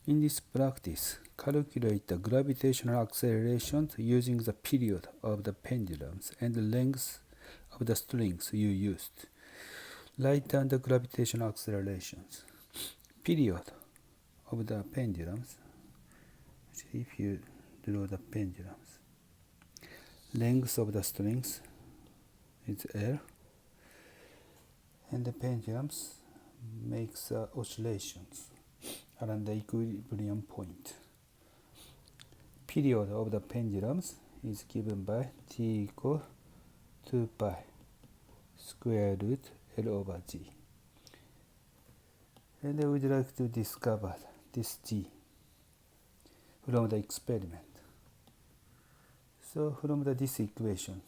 In this practice, calculate the gravitational accelerations using the period of the pendulums and the length of the strings you used. Write down the gravitational accelerations. Period of the pendulums. If you draw the pendulums, length of the strings is L, and the pendulums makes oscillations around the equilibrium point. Period of the pendulums is given by t equal 2 pi square root L over g. And we'd like to discover this g from the experiment. So from this equation,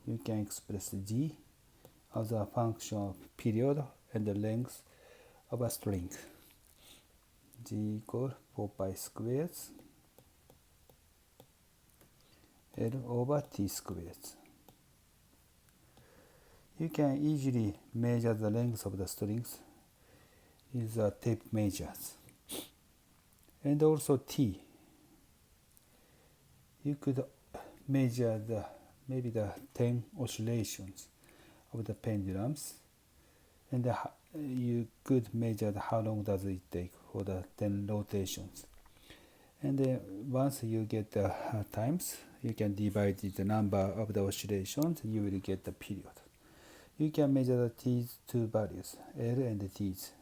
you can express g as a function of period and the length of a string. G equal 4 pi squares L over t squares. You can easily measure the length of the strings with tape measures. And also t. You could measure maybe the 10 oscillations of the pendulums, and you could measure how long does it take for the 10 rotations. And once you get the times, you can divide the number of the oscillations, you will get the period. You can measure these two values, L and T's.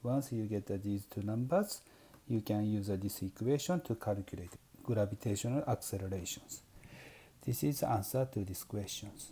Once you get these two numbers, you can use this equation to calculate gravitational accelerations. This is the answer to these questions.